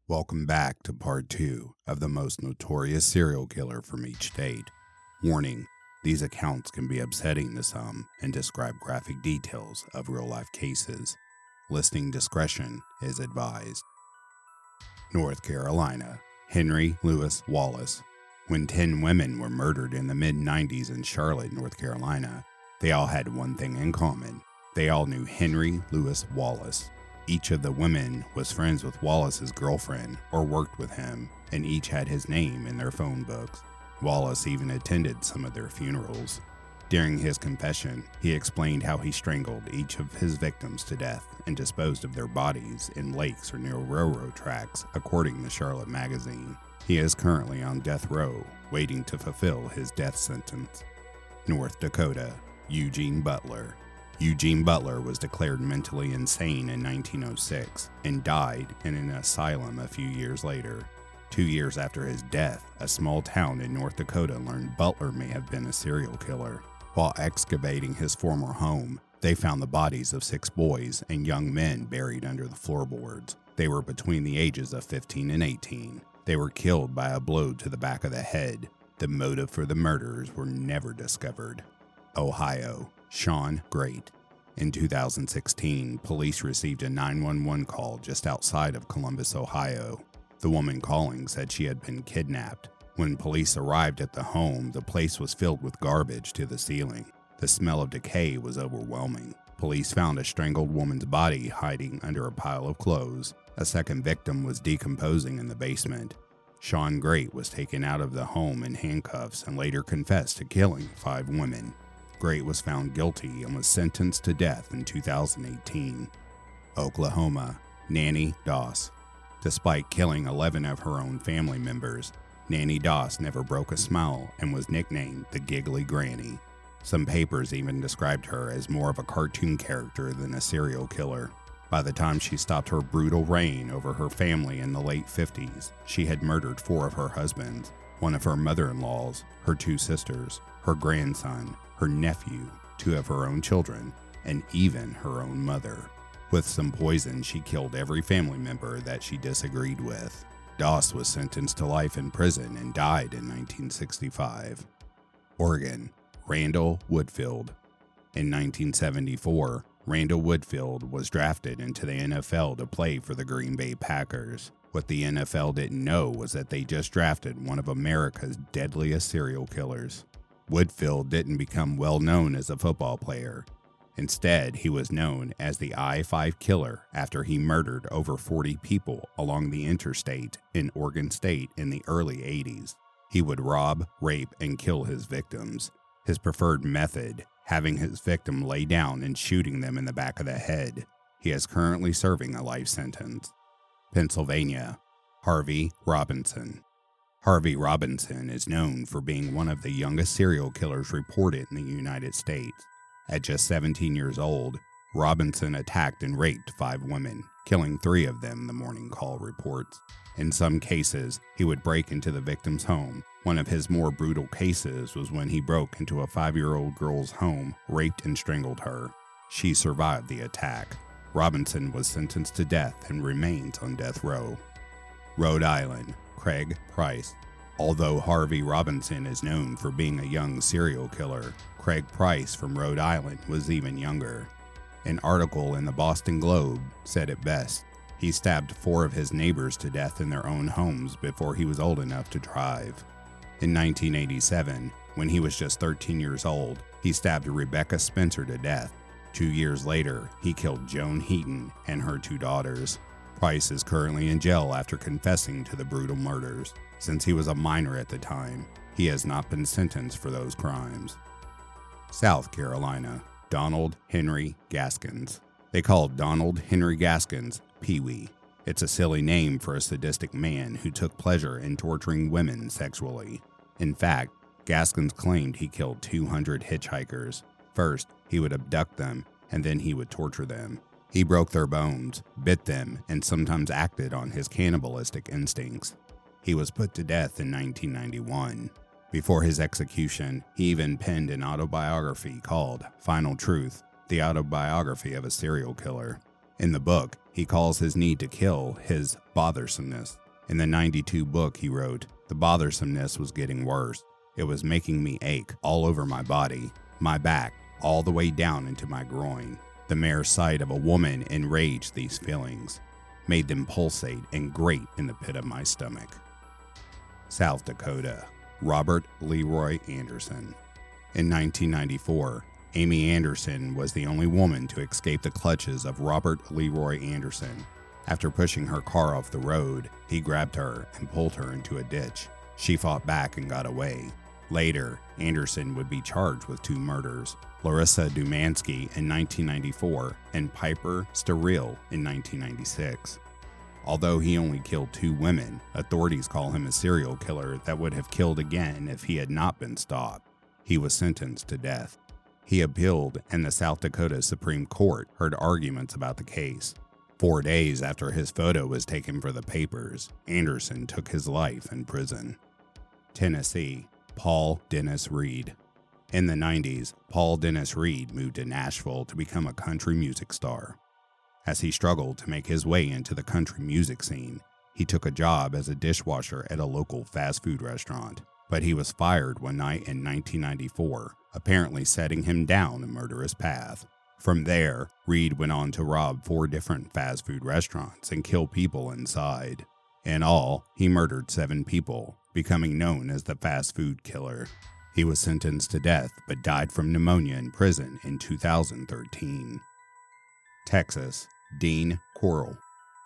Welcome back to part 2 of the most notorious serial killer from each state. Warning, these accounts can be upsetting to some and describe graphic details of real-life cases. Listening discretion is advised. North Carolina, Henry Louis Wallace. When 10 women were murdered in the mid-90s in Charlotte, North Carolina, they all had one thing in common. They all knew Henry Louis Wallace. Each of the women was friends with Wallace's girlfriend or worked with him, and each had his name in their phone books. Wallace even attended some of their funerals. During his confession, he explained how he strangled each of his victims to death and disposed of their bodies in lakes or near railroad tracks, according to Charlotte magazine. He is currently on death row, waiting to fulfill his death sentence. North Dakota, Eugene Butler. Eugene Butler was declared mentally insane in 1906 and died in an asylum a few years later. 2 years after his death, a small town in North Dakota learned Butler may have been a serial killer. While excavating his former home, they found the bodies of 6 boys and young men buried under the floorboards. They were between the ages of 15 and 18. They were killed by a blow to the back of the head. The motive for the murders were never discovered. Ohio, Sean Great. In 2016, police received a 911 call just outside of Columbus, Ohio. The woman calling said she had been kidnapped. When police arrived at the home, the place was filled with garbage to the ceiling. The smell of decay was overwhelming. Police found a strangled woman's body hiding under a pile of clothes. A second victim was decomposing in the basement. Sean Great was taken out of the home in handcuffs and later confessed to killing 5 women. Great was found guilty and was sentenced to death in 2018. Oklahoma, Nanny Doss. Despite killing 11 of her own family members, Nanny Doss never broke a smile and was nicknamed the Giggly Granny. Some papers even described her as more of a cartoon character than a serial killer. By the time she stopped her brutal reign over her family in the late 50s, she had murdered 4 of her husbands, one of her mother-in-laws, her 2 sisters, her grandson, her nephew, 2 of her own children, and even her own mother. With some poison, she killed every family member that she disagreed with. Doss was sentenced to life in prison and died in 1965. Oregon, Randall Woodfield. In 1974, Randall Woodfield was drafted into the NFL to play for the Green Bay Packers. What the NFL didn't know was that they just drafted one of America's deadliest serial killers. Woodfield didn't become well known as a football player. Instead, he was known as the I-5 Killer after he murdered over 40 people along the interstate in Oregon State in the early 80s. He would rob, rape, and kill his victims. His preferred method, having his victim lay down and shooting them in the back of the head. He is currently serving a life sentence. Pennsylvania, Harvey Robinson. Harvey Robinson is known for being one of the youngest serial killers reported in the United States. At just 17 years old, Robinson attacked and raped 5 women, killing 3 of them, the Morning Call reports. In some cases, he would break into the victim's home. One of his more brutal cases was when he broke into a 5-year-old girl's home, raped and strangled her. She survived the attack. Robinson was sentenced to death and remains on death row. Rhode Island, Craig Price. Although Harvey Robinson is known for being a young serial killer, Craig Price from Rhode Island was even younger. An article in the Boston Globe said it best. He stabbed 4 of his neighbors to death in their own homes before he was old enough to drive. In 1987, when he was just 13 years old, he stabbed Rebecca Spencer to death. 2 years later, he killed Joan Heaton and her 2 daughters. Price is currently in jail after confessing to the brutal murders. Since he was a minor at the time, he has not been sentenced for those crimes. South Carolina, Donald Henry Gaskins. They called Donald Henry Gaskins Pee-wee. It's a silly name for a sadistic man who took pleasure in torturing women sexually. In fact, Gaskins claimed he killed 200 hitchhikers. First, he would abduct them, and then he would torture them. He broke their bones, bit them, and sometimes acted on his cannibalistic instincts. He was put to death in 1991. Before his execution, he even penned an autobiography called Final Truth, the autobiography of a serial killer. In the book, he calls his need to kill his bothersomeness. In the 92 book he wrote, the bothersomeness was getting worse. It was making me ache all over my body, my back, all the way down into my groin. The mere sight of a woman enraged these feelings, made them pulsate and grate in the pit of my stomach. South Dakota, Robert Leroy Anderson. In 1994, Amy Anderson was the only woman to escape the clutches of Robert Leroy Anderson. After pushing her car off the road, he grabbed her and pulled her into a ditch. She fought back and got away. Later, Anderson would be charged with 2 murders, Larissa Dumansky in 1994 and Piper Sterill in 1996. Although he only killed 2 women, authorities call him a serial killer that would have killed again if he had not been stopped. He was sentenced to death. He appealed, and the South Dakota Supreme Court heard arguments about the case. 4 days after his photo was taken for the papers, Anderson took his life in prison. Tennessee, Paul Dennis Reed. In the 90s, Paul Dennis Reed moved to Nashville to become a country music star. As he struggled to make his way into the country music scene, he took a job as a dishwasher at a local fast food restaurant. But he was fired one night in 1994, apparently setting him down a murderous path. From there, Reed went on to rob 4 different fast food restaurants and kill people inside. In all, he murdered 7 people, becoming known as the fast food killer. He was sentenced to death but died from pneumonia in prison in 2013. Texas, Dean Corll.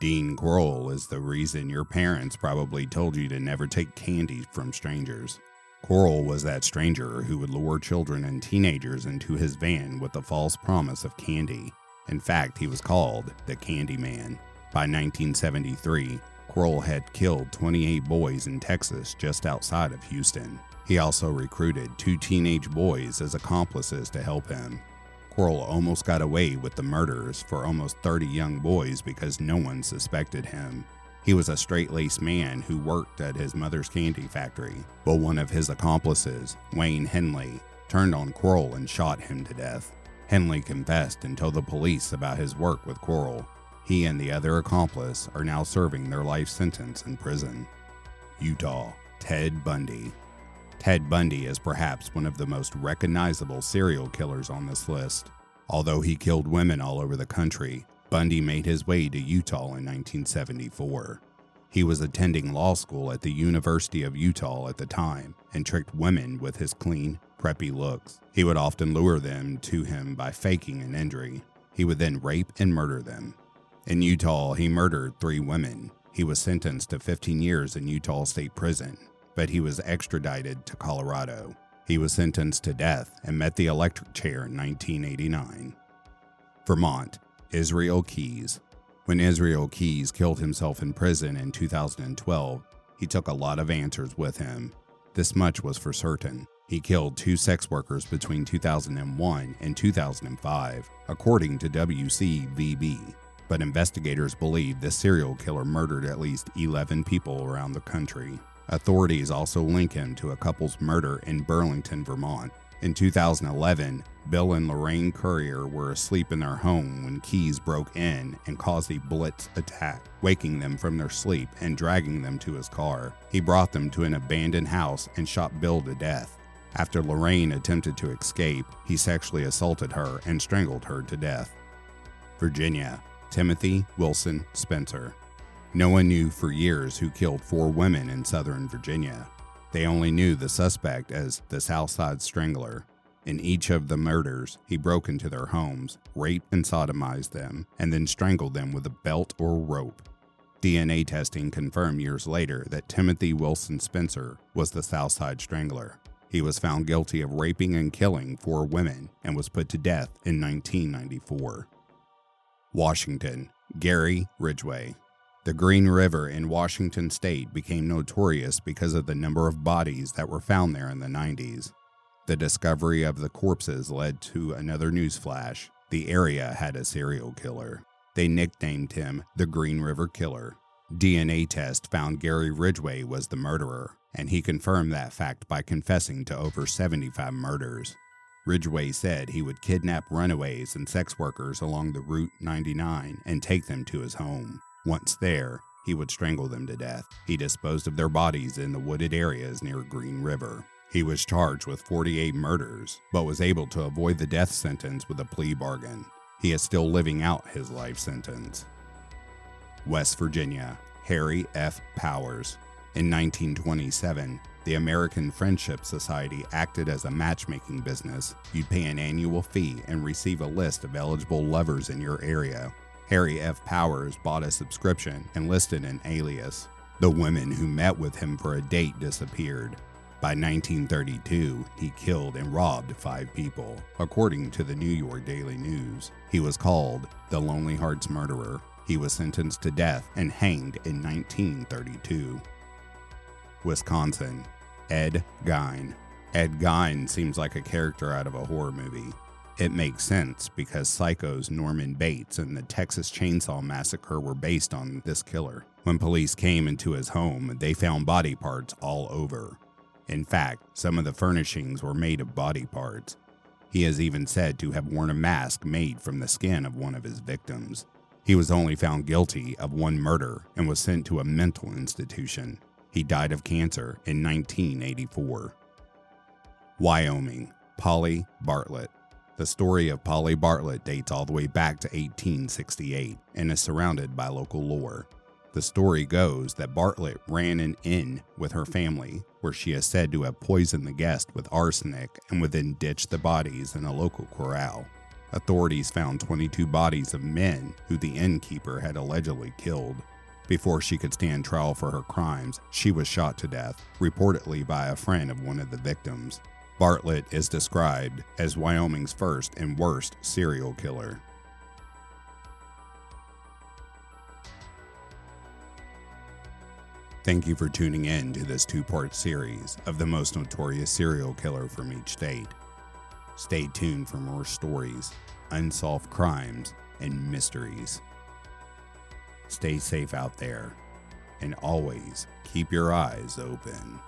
Dean Corll is the reason your parents probably told you to never take candy from strangers. Corll was that stranger who would lure children and teenagers into his van with the false promise of candy. In fact, he was called the Candy Man. By 1973, Corll had killed 28 boys in Texas just outside of Houston. He also recruited 2 teenage boys as accomplices to help him. Corll almost got away with the murders for almost 30 young boys because no one suspected him. He was a straight-laced man who worked at his mother's candy factory, but one of his accomplices, Wayne Henley, turned on Corll and shot him to death. Henley confessed and told the police about his work with Corll. He and the other accomplice are now serving their life sentence in prison. Utah, Ted Bundy. Ted Bundy is perhaps one of the most recognizable serial killers on this list. Although he killed women all over the country, Bundy made his way to Utah in 1974. He was attending law school at the University of Utah at the time and tricked women with his clean, preppy looks. He would often lure them to him by faking an injury. He would then rape and murder them. In Utah, he murdered 3 women. He was sentenced to 15 years in Utah State Prison, but he was extradited to Colorado. He was sentenced to death and met the electric chair in 1989. Vermont, Israel Keyes. When Israel Keyes killed himself in prison in 2012, he took a lot of answers with him. This much was for certain. He killed 2 sex workers between 2001 and 2005, according to WCVB. But investigators believe this serial killer murdered at least 11 people around the country. Authorities also link him to a couple's murder in Burlington, Vermont. In 2011, Bill and Lorraine Currier were asleep in their home when Keyes broke in and caused a blitz attack, waking them from their sleep and dragging them to his car. He brought them to an abandoned house and shot Bill to death. After Lorraine attempted to escape, he sexually assaulted her and strangled her to death. Virginia, Timothy Wilson Spencer. No one knew for years who killed 4 women in Southern Virginia. They only knew the suspect as the Southside Strangler. In each of the murders, he broke into their homes, raped and sodomized them, and then strangled them with a belt or rope. DNA testing confirmed years later that Timothy Wilson Spencer was the Southside Strangler. He was found guilty of raping and killing 4 women and was put to death in 1994. Washington, Gary Ridgway. The Green River in Washington state became notorious because of the number of bodies that were found there in the 90s. The discovery of the corpses led to another newsflash. The area had a serial killer. They nicknamed him the Green River Killer. DNA test found Gary Ridgway was the murderer, and he confirmed that fact by confessing to over 75 murders. Ridgway said he would kidnap runaways and sex workers along the Route 99 and take them to his home. Once there, he would strangle them to death. He disposed of their bodies in the wooded areas near Green River. He was charged with 48 murders, but was able to avoid the death sentence with a plea bargain. He is still living out his life sentence. West Virginia, Harry F. Powers. In 1927, the American Friendship Society acted as a matchmaking business. You'd pay an annual fee and receive a list of eligible lovers in your area. Harry F. Powers bought a subscription and listed an alias. The women who met with him for a date disappeared. By 1932, he killed and robbed 5 people. According to the New York Daily News, he was called the Lonely Hearts Murderer. He was sentenced to death and hanged in 1932. Wisconsin, Ed Gein. Ed Gein seems like a character out of a horror movie. It makes sense because Psycho's Norman Bates and the Texas Chainsaw Massacre were based on this killer. When police came into his home, they found body parts all over. In fact, some of the furnishings were made of body parts. He is even said to have worn a mask made from the skin of one of his victims. He was only found guilty of 1 murder and was sent to a mental institution. He died of cancer in 1984. Wyoming, Polly Bartlett. The story of Polly Bartlett dates all the way back to 1868 and is surrounded by local lore. The story goes that Bartlett ran an inn with her family, where she is said to have poisoned the guest with arsenic and would then ditch the bodies in a local corral. Authorities found 22 bodies of men who the innkeeper had allegedly killed. Before she could stand trial for her crimes, she was shot to death, reportedly by a friend of one of the victims. Bartlett is described as Wyoming's first and worst serial killer. Thank you for tuning in to this 2-part series of the most notorious serial killer from each state. Stay tuned for more stories, unsolved crimes, and mysteries. Stay safe out there, and always keep your eyes open.